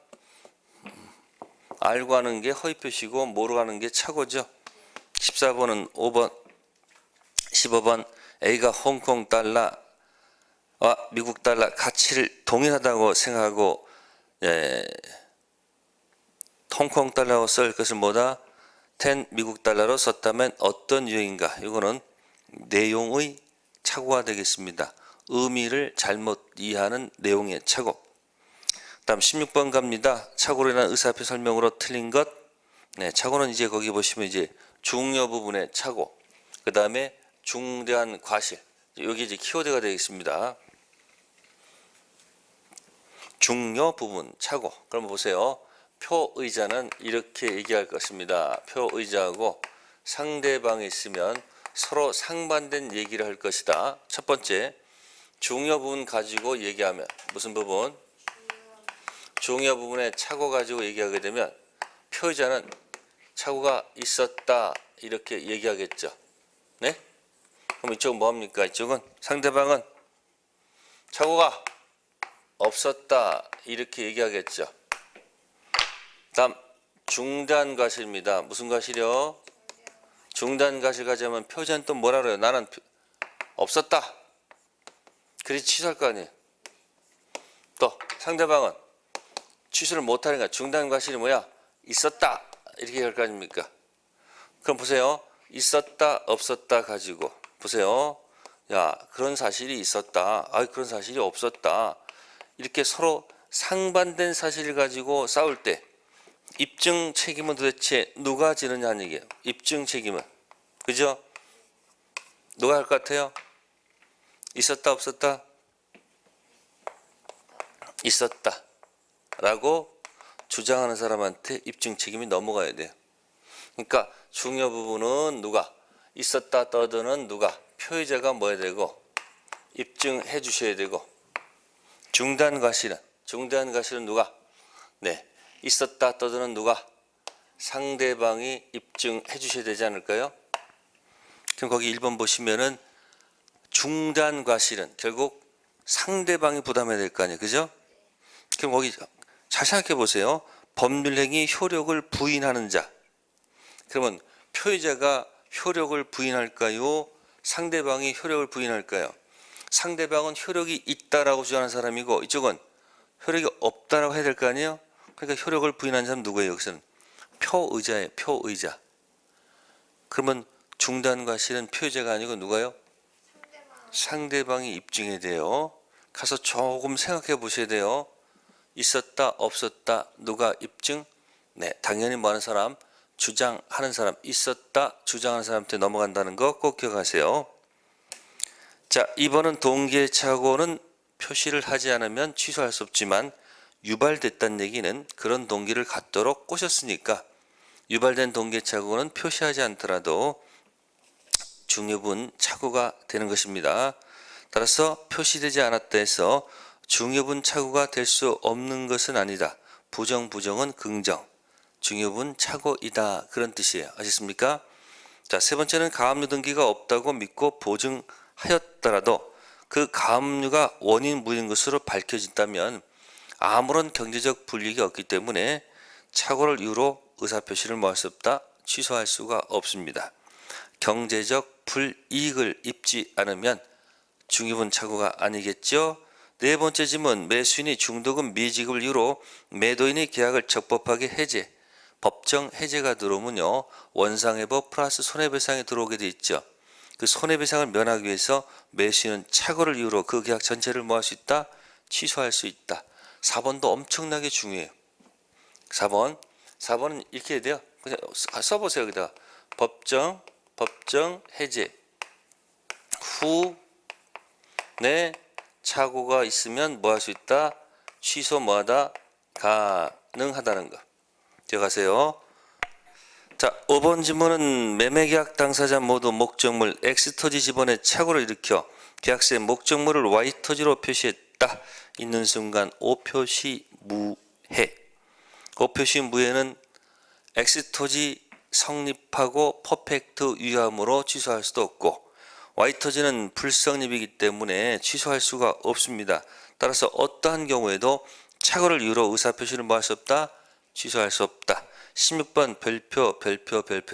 알고 하는 게 허위 표시고 모르고 하는 게 착오죠. 14번은 5번, 15번 A가 홍콩 달러와 미국 달러 가치를 동일하다고 생각하고 홍콩 달러로 쓸 것을 뭐다? 10 미국 달러로 썼다면 어떤 유형인가? 이거는 내용의 착오가 되겠습니다. 의미를 잘못 이해하는 내용의 착오. 다음 16번 갑니다. 착오로 인한 의사표 설명으로 틀린 것. 네, 착오는 이제 거기 보시면 이제 중요 부분의 착오. 그 다음에 중대한 과실. 여기 이제 키워드가 되겠습니다. 중요 부분 착오. 그럼 보세요. 표의자는 이렇게 얘기할 것입니다. 표의자하고 상대방이 있으면 서로 상반된 얘기를 할 것이다. 첫 번째, 중요 부분 가지고 얘기하면 무슨 부분? 중요 부분에 착오 가지고 얘기하게 되면 표의자는 착오가 있었다 이렇게 얘기하겠죠. 네? 그럼 이쪽은 뭐합니까? 이쪽은 상대방은 착오가 없었다 이렇게 얘기하겠죠. 다음 중대한 과실입니다. 무슨 과실이요? 중대한 과실 가져오면 표현자는 또 뭐라 그래요? 나는 없었다. 그래서 취소할 거 아니에요. 또 상대방은 취소를 못하는 거야. 중대한 과실이 뭐야? 있었다. 이렇게 할 거 아닙니까? 그럼 보세요. 있었다 없었다 가지고 보세요. 야, 그런 사실이 있었다. 아, 그런 사실이 없었다. 이렇게 서로 상반된 사실을 가지고 싸울 때 입증 책임은 도대체 누가 지느냐 하는 얘기예요. 입증 책임은. 그죠? 누가 할 것 같아요? 있었다 없었다? 있었다 라고 주장하는 사람한테 입증 책임이 넘어가야 돼요. 그러니까 중요 부분은 누가? 있었다 떠드는 누가? 표의자가 뭐 해야 되고 입증해 주셔야 되고 중대한 과실은 누가? 네, 있었다 떠드는 누가? 상대방이 입증해 주셔야 되지 않을까요? 그럼 거기 1번 보시면은 중대한 과실은 결국 상대방이 부담해야 될 거 아니에요. 그죠? 그럼 거기 잘 생각해 보세요. 법률행위 효력을 부인하는 자. 그러면 표의자가 효력을 부인할까요? 상대방이 효력을 부인할까요? 상대방은 효력이 있다라고 주장하는 사람이고 이쪽은 효력이 없다라고 해야 될 거 아니에요? 그러니까 효력을 부인하는 사람 누구예요? 여기서는 표의자예요. 표의자. 그러면 중대한 과실은 표의자가 아니고 누가요? 상대방이 입증해야 돼요. 가서 조금 생각해 보셔야 돼요. 있었다 없었다 누가 입증? 네, 당연히 뭐 하는 사람? 주장하는 사람. 있었다 주장하는 사람한테 넘어간다는 거 꼭 기억하세요. 자, 2번은 동기의 착오는 표시를 하지 않으면 취소할 수 없지만 유발됐다는 얘기는 그런 동기를 갖도록 꼬셨으니까 유발된 동기의 착오는 표시하지 않더라도 중요분 착오가 되는 것입니다. 따라서 표시되지 않았다 해서 중요분 착오가 될 수 없는 것은 아니다. 부정은 긍정. 중요분 착오이다. 그런 뜻이에요. 아셨습니까? 자, 세 번째는 가압류 등기가 없다고 믿고 보증하였더라도 그 가압류가 원인 무인 것으로 밝혀진다면 아무런 경제적 불이익이 없기 때문에 착오를 이유로 의사표시를 뭐 할 수 없다. 취소할 수가 없습니다. 경제적 불이익을 입지 않으면 중요분 착오가 아니겠죠. 네 번째 질문, 매수인이 중도금 미지급을 이유로 매도인이 계약을 적법하게 해제, 법정 해제가 들어오면요 원상회복 플러스 손해배상이 들어오게 돼 있죠. 그 손해배상을 면하기 위해서 매수인은 착오를 이유로 그 계약 전체를 뭐 할 수 있다? 취소할 수 있다. 4번도 엄청나게 중요해요. 4번은 이렇게 해야 돼요. 그냥 써보세요. 여기다 법정 해제 후 네 착오가 있으면 뭐 할 수 있다? 취소 뭐하다? 가능하다는 거. 기억하세요. 자, 5번 질문은 매매계약 당사자 모두 목적물 X토지 지번에 착오를 일으켜 계약서의 목적물을 Y토지로 표시했다. 있는 순간 O표시 무해. O표시 무해는 X토지 성립하고 퍼펙트 유효함으로 취소할 수도 없고 Y토지는 불성립이기 때문에 취소할 수가 없습니다. 따라서 어떠한 경우에도 착오를 이유로 의사표시를 뭐 할 수 없다? 취소할 수 없다. 16번 별표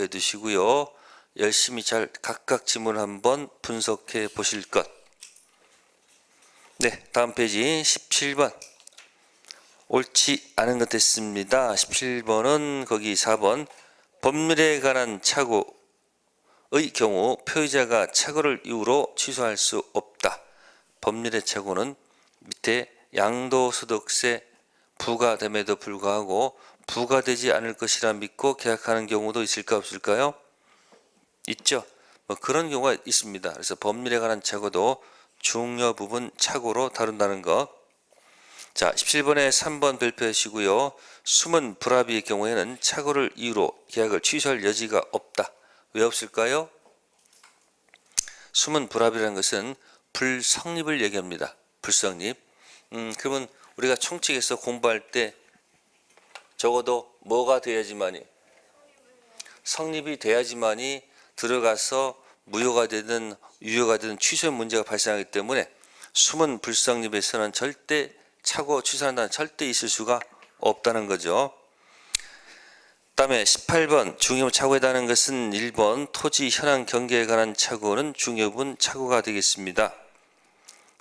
해두시고요. 열심히 잘 각각 지문을 한번 분석해 보실 것. 네, 다음 페이지 17번. 옳지 않은 것 됐습니다. 17번은 거기 4번. 법률에 관한 착오의 경우 표의자가 착오를 이유로 취소할 수 없다. 법률의 착오는 밑에 양도소득세 부과됨에도 불구하고 부과되지 않을 것이라 믿고 계약하는 경우도 있을까 없을까요? 있죠. 뭐 그런 경우가 있습니다. 그래서 법률에 관한 착오도 중요 부분 착오로 다룬다는 것. 자, 17번에 3번 발표하시고요. 숨은 불합의의 경우에는 착오를 이유로 계약을 취소할 여지가 없다. 왜 없을까요? 숨은 불합의라는 것은 불성립을 얘기합니다. 불성립. 그러면 우리가 총칙에서 공부할 때 적어도 뭐가 돼야지만이, 성립이 돼야지만이 들어가서 무효가 되든 유효가 되든 취소의 문제가 발생하기 때문에 숨은 불성립에서는 절대 착오 취소한다는 절대 있을 수가 없다는 거죠. 다음에 18번 중요부 착오에 해당하는 것은 1번 토지 현황 경계에 관한 착오는 중요분 착오가 되겠습니다.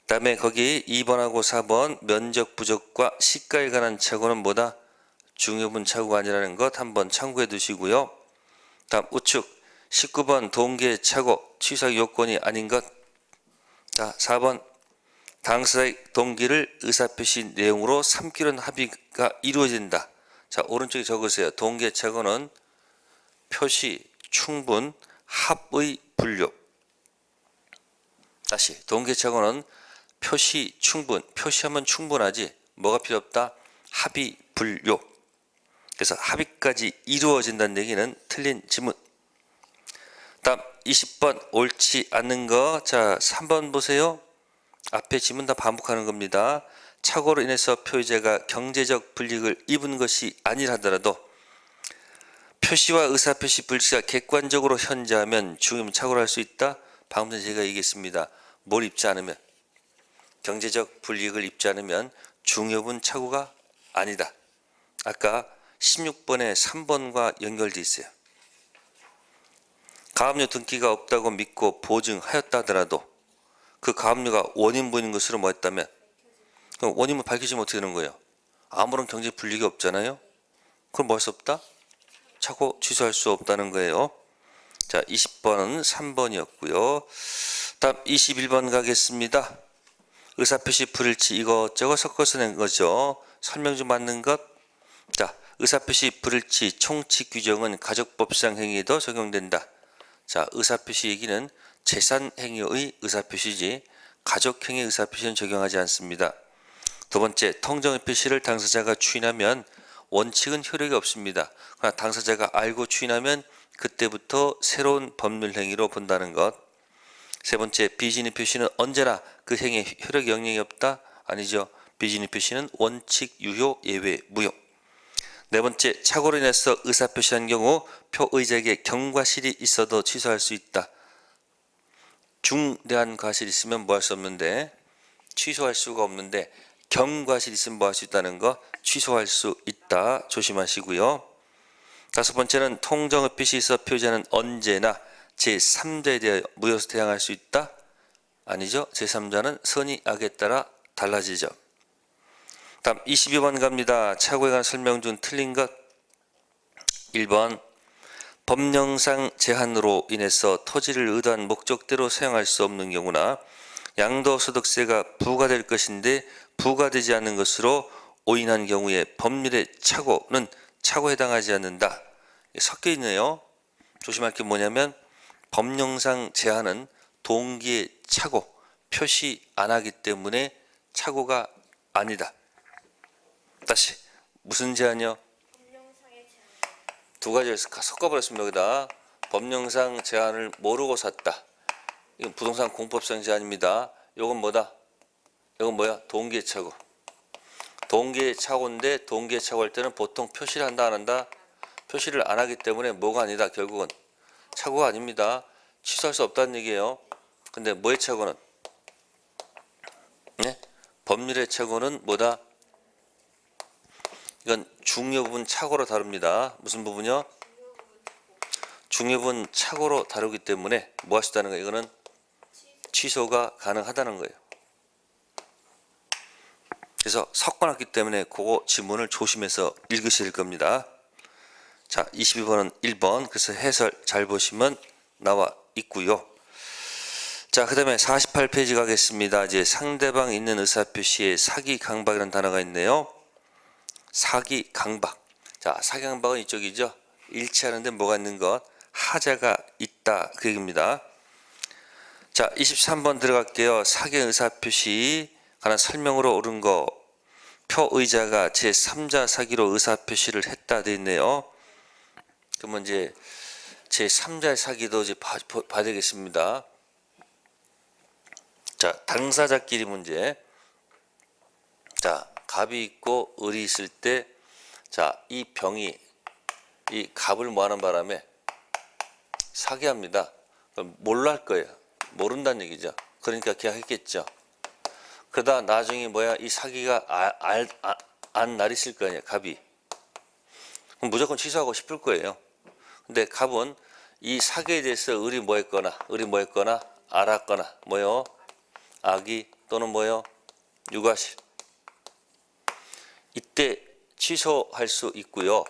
다음에 거기 2번하고 4번 면적 부족과 시가에 관한 착오는 뭐다? 중요분 착오가 아니라는 것 한번 참고해 두시고요. 다음 우측 19번 동계 착오 취소 요건이 아닌 것. 자, 4번 당사자의 동기를 의사표시 내용으로 삼기로는 합의가 이루어진다. 자, 오른쪽에 적으세요. 동계 착오는 표시, 충분, 합의, 분류. 다시 동계 착오는 표시, 충분, 표시하면 충분하지 뭐가 필요 없다? 합의, 분류. 그래서 합의까지 이루어진다는 얘기는 틀린 지문. 다음 20번 옳지 않는 거. 자, 3번 보세요. 앞에 지문 다 반복하는 겁니다. 착오로 인해서 표의자가 경제적 불이익을 입은 것이 아니라 하더라도 표시와 의사표시 불씨가 객관적으로 현재하면 중요분 착오를 할 수 있다. 방금 전에 제가 얘기했습니다. 뭘 입지 않으면, 경제적 불이익을 입지 않으면 중요분 착오가 아니다. 아까 16번에 3번과 연결되어 있어요. 가압류 등기가 없다고 믿고 보증하였다 하더라도 그 가압류가 원인분인 것으로 뭐 했다면, 그럼 원인분 밝혀지면 어떻게 되는 거예요? 아무런 경제 불이익이 없잖아요. 그럼 뭐 할 수 없다? 착오 취소할 수 없다는 거예요. 자, 20번은 3번이었고요. 다음 21번 가겠습니다. 의사표시 불일치 이것저것 섞어서 낸 거죠. 설명 좀 맞는 것. 자, 의사표시 불일치 총칙 규정은 가족법상 행위에도 적용된다. 자, 의사표시 얘기는 재산행위의 의사표시지 가족행위 의사표시는 적용하지 않습니다. 두 번째, 통정의 표시를 당사자가 추인하면 원칙은 효력이 없습니다. 그러나 당사자가 알고 추인하면 그때부터 새로운 법률 행위로 본다는 것. 세 번째, 비진의 표시는 언제나 그 행위에 효력 영향이 없다? 아니죠. 비진의 표시는 원칙 유효 예외 무효. 네 번째, 착오로 인해서 의사표시한 경우 표의자에게 경과실이 있어도 취소할 수 있다. 중대한 과실이 있으면 뭐 할 수 없는데 취소할 수가 없는데 경과실이 있으면 뭐 할 수 있다는 거 취소할 수 있다. 조심하시고요. 다섯 번째는 통정의표시 있어 표의자는 언제나 제3자에 대하여 무효에서 대항할 수 있다? 아니죠. 제3자는 선의 악에 따라 달라지죠. 다음 22번 갑니다. 착오에 관한 설명 중 틀린 것. 1번 법령상 제한으로 인해서 토지를 의도한 목적대로 사용할 수 없는 경우나 양도소득세가 부과될 것인데 부과되지 않는 것으로 오인한 경우에 법률의 착오는 착오에 해당하지 않는다. 섞여 있네요. 조심할 게 뭐냐면 법령상 제한은 동기의 착오, 표시 안 하기 때문에 착오가 아니다. 다시 무슨 제한이요? 두 가지를 섞어버렸습니다. 여기다 법령상 제한을 모르고 샀다. 이건 부동산 공법상 제한입니다. 이건 뭐다? 이건 뭐야? 동기의 착오. 동기의 착오인데 동기의 착오할 때는 보통 표시를 한다 안 한다? 표시를 안 하기 때문에 뭐가 아니다. 결국은 착오가 아닙니다. 취소할 수 없다는 얘기예요. 근데 뭐의 착오는? 네? 법률의 착오는 뭐다? 이건 중요 부분 착오로 다룹니다. 무슨 부분이요? 중요분 착오로 다루기 때문에 뭐 할 수 있다는 거예요? 이거는 취소가 가능하다는 거예요. 그래서 섞어놨기 때문에 그거 지문을 조심해서 읽으실 겁니다. 자, 22번은 1번. 그래서 해설 잘 보시면 나와 있고요. 자, 그 다음에 48페이지 가겠습니다. 이제 상대방 있는 의사표시에 사기 강박이라는 단어가 있네요. 사기 강박. 자, 사기 강박은 이쪽이죠. 일치하는데 뭐가 있는 것? 하자가 있다. 그 얘기입니다. 자, 23번 들어갈게요. 사기 의사표시 관한 설명으로 옳은 거. 표의자가 제3자 사기로 의사표시를 했다 돼 있네요. 그러면 이제 제3자의 사기도 이제 봐야 되겠습니다. 자, 당사자끼리 문제. 자, 갑이 있고 을이 있을 때, 자, 이 병이 이 갑을 뭐하는 바람에 사기합니다. 그럼 뭘로 할 거예요? 모른다는 얘기죠. 그러니까 계약했겠죠. 그러다 나중에 뭐야, 이 사기가 안 날 있을 거 아니에요, 갑이. 그럼 무조건 취소하고 싶을 거예요. 근데 갑은 이 사기에 대해서 을이 뭐 했거나 알았거나 뭐요? 악의 또는 뭐요? 유과실. 이때 취소할 수 있고요.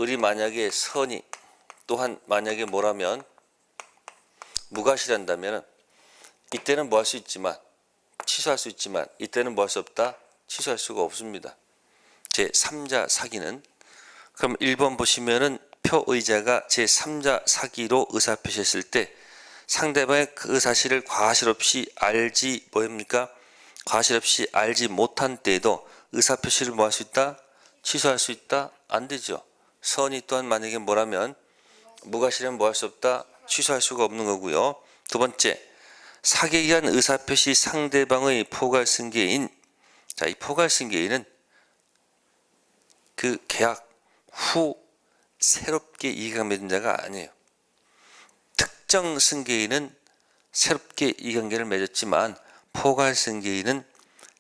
을이 만약에 선이 또한 만약에 뭐라면 무과실한다면 이때는 뭐 할 수 있지만 취소할 수 있지만 이때는 뭐 할 수 없다? 취소할 수가 없습니다. 제3자 사기는 그럼 1번 보시면은 표의자가 제3자 사기로 의사표시했을 때 상대방의 그 사실을 과실 없이 알지 뭐입니까? 과실 없이 알지 못한 때에도 의사표시를 뭐 할 수 있다? 취소할 수 있다? 안 되죠. 선이 또한 만약에 뭐라면 무과실은 뭐 할 수 없다? 취소할 수가 없는 거고요. 두 번째, 사기에 의한 의사표시 상대방의 포괄승계인. 자, 이 포괄승계인은 그 계약 후 새롭게 이의가 맺은 자가 아니에요. 특정 승계인은 새롭게 이의관계를 맺었지만 포괄승계인은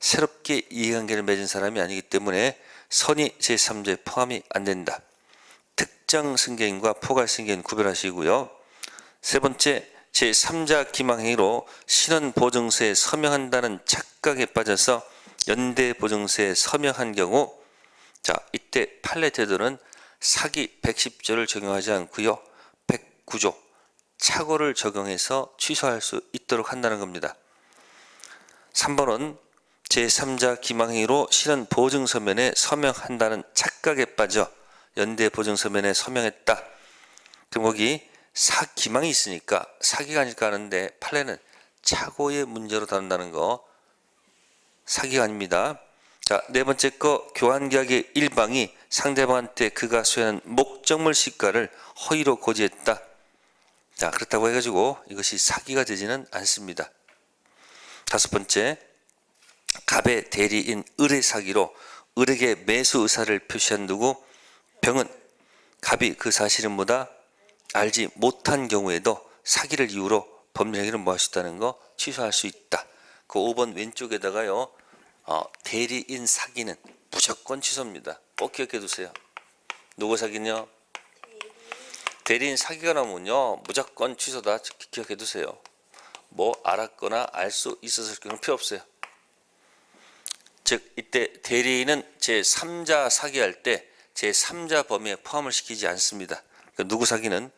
새롭게 이의관계를 맺은 사람이 아니기 때문에 선이 제3자에 포함이 안 된다. 특정 승계인과 포괄승계인 구별하시고요. 세 번째, 제3자 기망행위로 신원보증서에 서명한다는 착각에 빠져서 연대보증서에 서명한 경우, 자, 이때 판례 제도는 사기 110조를 적용하지 않고요. 109조 착오를 적용해서 취소할 수 있도록 한다는 겁니다. 3번은 제3자 기망행위로 신원보증서면에 서명한다는 착각에 빠져 연대보증서면에 서명했다. 그럼 거기 기망이 있으니까 사기가 아닐까 하는데 판례는 착오의 문제로 다룬다는 거 사기가 아닙니다. 자, 네 번째 거, 교환계약의 일방이 상대방한테 그가 수행한 목적물 시가를 허위로 고지했다. 자, 그렇다고 해가지고 이것이 사기가 되지는 않습니다. 다섯 번째, 갑의 대리인 을의 사기로 을에게 매수 의사를 표시한 누구? 병은 갑이 그 사실은 뭐다? 알지 못한 경우에도 사기를 이유로 법률행위를 뭐 할 수 있다는 거 취소할 수 있다. 그 5번 왼쪽에다가요. 대리인 사기는 무조건 취소입니다. 꼭 기억해 두세요. 누구 사기냐? 대리인 사기가 나오면요 무조건 취소다. 기억해 두세요. 뭐 알았거나 알 수 있었을 경우는 필요 없어요. 즉 이때 대리인은 제3자 사기할 때 제3자 범위에 포함을 시키지 않습니다. 그러니까 누구 사기는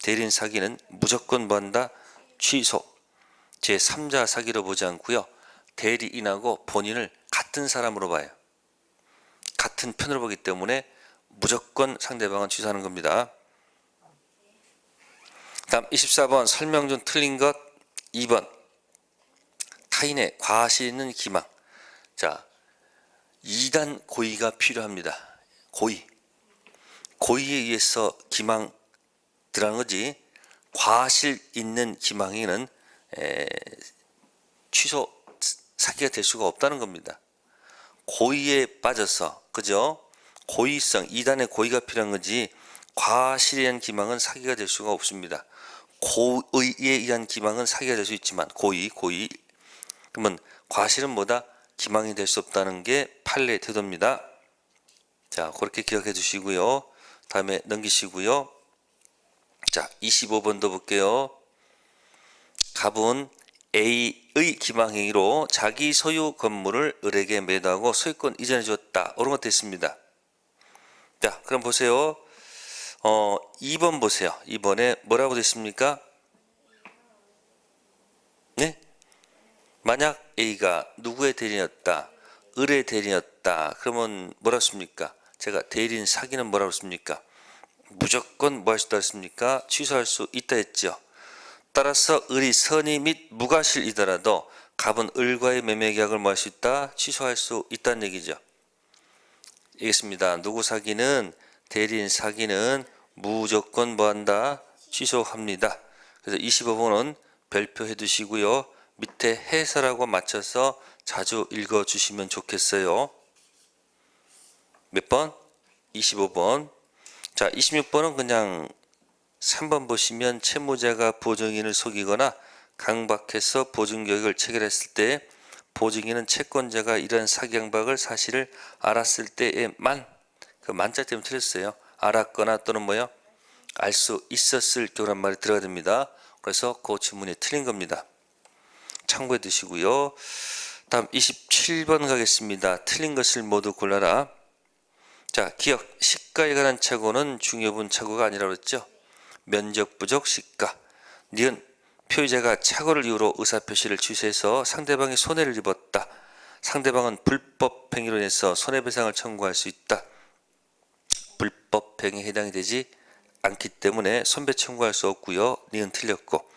대리인 사기는 무조건 뭐한다? 취소. 제3자 사기로 보지 않고요. 대리인하고 본인을 같은 사람으로 봐요. 같은 편으로 보기 때문에 무조건 상대방은 취소하는 겁니다. 다음 24번 설명 중 틀린 것 2번 타인의 과실 있는 기망. 자, 2단 고의가 필요합니다. 고의에 의해서 기망 들어가는 거지 과실 있는 기망에는 취소 사기가 될 수가 없다는 겁니다. 고의에 빠져서 그죠? 고의성 2단의 고의가 필요한 거지 과실에 의한 기망은 사기가 될 수가 없습니다. 고의에 의한 기망은 사기가 될 수 있지만 고의 그러면 과실은 뭐다? 기망이 될 수 없다는 게 판례 태도입니다. 자, 그렇게 기억해 주시고요. 다음에 넘기시고요. 자, 25번도 볼게요. 갑은 A의 기망행위로 자기 소유 건물을 을에게 매도하고 소유권 이전해 주었다. 옳은 것도 있습니다. 자, 그럼 보세요. 2번 보세요. 2번에 뭐라고 되어 있습니까? 네? 만약 A가 누구의 대리인이었다? 을의 대리인이었다. 그러면 뭐라고 했습니까? 제가 대리인 사기는 뭐라고 했습니까? 무조건 뭐 할 수 있다 했습니까? 취소할 수 있다 했죠. 따라서 을이 선의 및 무과실이더라도 갑은 을과의 매매 계약을 뭐 할 수 있다? 취소할 수 있다는 얘기죠. 알겠습니다. 누구 사기는 대리인 사기는 무조건 뭐 한다? 취소합니다. 그래서 25번은 별표해 두시고요. 밑에 해설하고 맞춰서 자주 읽어 주시면 좋겠어요. 몇 번? 25번. 자, 26번은 그냥 3번 보시면 채무자가 보증인을 속이거나 강박해서 보증계획을 체결했을 때 보증인은 채권자가 이러한 사기 강박을 사실을 알았을 때에만, 그 만자 때문에 틀렸어요. 알았거나 또는 뭐요? 알 수 있었을 경우란 말이 들어가야 됩니다. 그래서 그 지문이 틀린 겁니다. 참고해 두시고요. 다음 27번 가겠습니다. 틀린 것을 모두 골라라. 자, 기억, 시가에 관한 착오는 중요분 착오가 아니라고 그랬죠. 면적 부족 시가. 니은 표의자가 착오를 이유로 의사표시를 취소해서 상대방이 손해를 입었다. 상대방은 불법 행위로 인해서 손해배상을 청구할 수 있다. 불법 행위에 해당이 되지 않기 때문에 손배 청구할 수 없고요. 니은 틀렸고.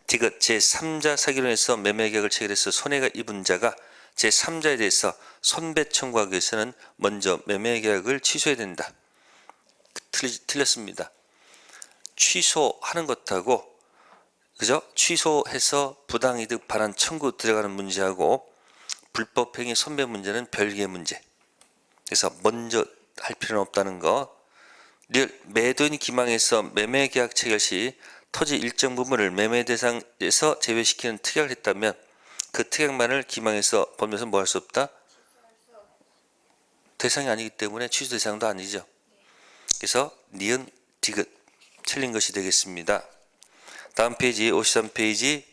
디귿 제3자 사기로 인해서 매매계약을 체결해서 손해가 입은 자가 제3자에 대해서 손배 청구하기 위해서는 먼저 매매계약을 취소해야 된다. 틀렸습니다. 취소하는 것하고, 그죠? 취소해서 부당이득 반환 청구 들어가는 문제하고 불법행위 손배 문제는 별개의 문제. 그래서 먼저 할 필요는 없다는 거. 매도인이 기망해서 매매계약 체결 시 토지 일정 부분을 매매 대상에서 제외시키는 특약을 했다면 그 특약만을 기망해서 법률에서 뭐 할 수 없다? 대상이 아니기 때문에 취소 대상도 아니죠. 그래서 니은 디귿 틀린 것이 되겠습니다. 다음 페이지 53페이지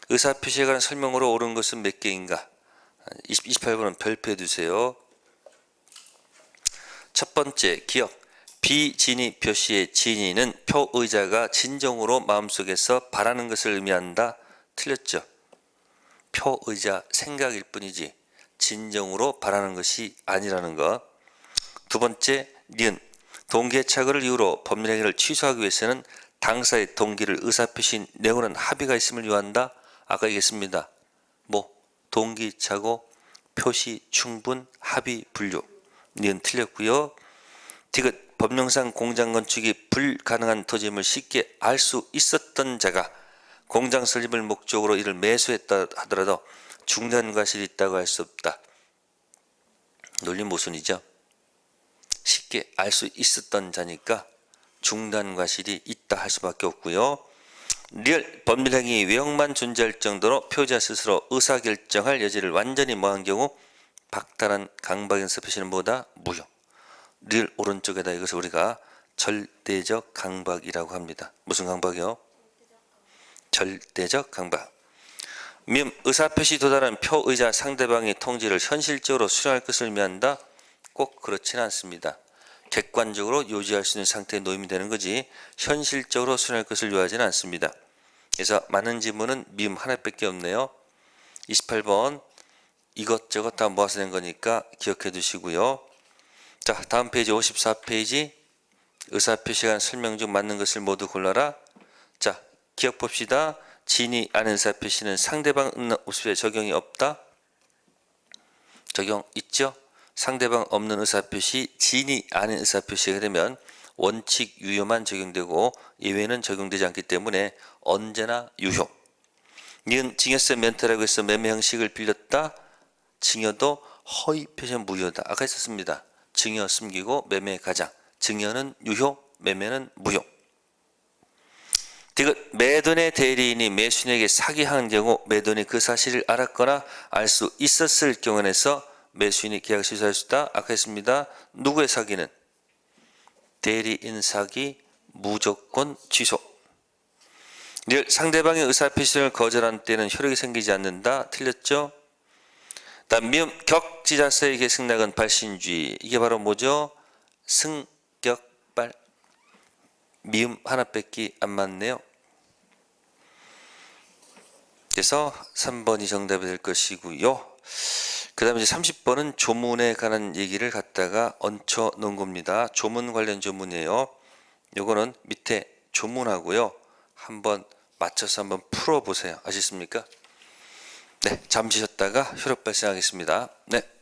의사표시에 관한 설명으로 옳은 것은 몇 개인가? 28번은 별표해 두세요. 첫 번째 기억. 비진의 표시의 진의는 표의자가 진정으로 마음속에서 바라는 것을 의미한다. 틀렸죠. 표의자 생각일 뿐이지 진정으로 바라는 것이 아니라는 것. 두 번째 니은 동기의 착오를 이유로 법률행위를 취소하기 위해서는 당사의 동기를 의사표시 내오는 합의가 있음을 요한다. 아까 얘기했습니다. 뭐 동기 착오 표시 충분 합의 분류. 니은 틀렸고요. 디귿 법령상 공장 건축이 불가능한 토지임을 쉽게 알 수 있었던 자가 공장 설립을 목적으로 이를 매수했다 하더라도 중단 과실이 있다고 할 수 없다. 논리 모순이죠. 쉽게 알 수 있었던 자니까 중단 과실이 있다 할 수밖에 없고요. 리얼 법률행위 외형만 존재할 정도로 표의자 스스로 의사결정할 여지를 완전히 뭐한 경우 박탈한 강박인서 표시는 뭐다? 무효. 리얼 오른쪽에다 이것을 우리가 절대적 강박이라고 합니다. 무슨 강박이요? 절대적 강박. 밈 의사표시 도달한 표의자 상대방의 통지를 현실적으로 수령할 것을 의미한다? 꼭 그렇지는 않습니다. 객관적으로 요지할 수 있는 상태에 놓이면 되는 거지 현실적으로 수령할 것을 요하지는 않습니다. 그래서 맞는 지문은 밈 하나밖에 없네요. 28번 이것저것 다 모아서 낸 거니까 기억해 두시고요. 자, 다음 페이지 54페이지 의사표시에 관한 설명 중 맞는 것을 모두 골라라. 자, 기억 봅시다. 진이 아는 의사표시는 상대방 의사표시에 적용이 없다. 적용 있죠. 상대방 없는 의사표시 진이 아는 의사표시가 되면 원칙 유효만 적용되고 예외는 적용되지 않기 때문에 언제나 유효. 니은 증여세 멘트라고 해서 매매 형식을 빌렸다. 증여도 허위 표시는 무효다. 아까 했었습니다. 증여 숨기고 매매 가장. 증여는 유효, 매매는 무효. 디귿 매도인의 대리인이 매수인에게 사기한 경우 매도인이 그 사실을 알았거나 알 수 있었을 경우에서 매수인이 계약을 취소할 수 있다. 아까 했습니다. 누구의 사기는? 대리인 사기, 무조건 취소. 늘 상대방의 의사표시를 거절한 때는 효력이 생기지 않는다. 틀렸죠? 다음 미음 격지자서의 계승락은 발신주의. 이게 바로 뭐죠? 승격발. 미음 하나 뺏기 안 맞네요. 그래서 3번이 정답이 될 것이고요. 그 다음에 이제 30번은 조문에 관한 얘기를 갖다가 얹혀 놓은 겁니다. 조문 관련 조문이에요. 요거는 밑에 조문하고요. 한번 맞춰서 한번 풀어보세요. 아시겠습니까? 네, 잠시 쉬었다가 효력 발생하겠습니다. 네.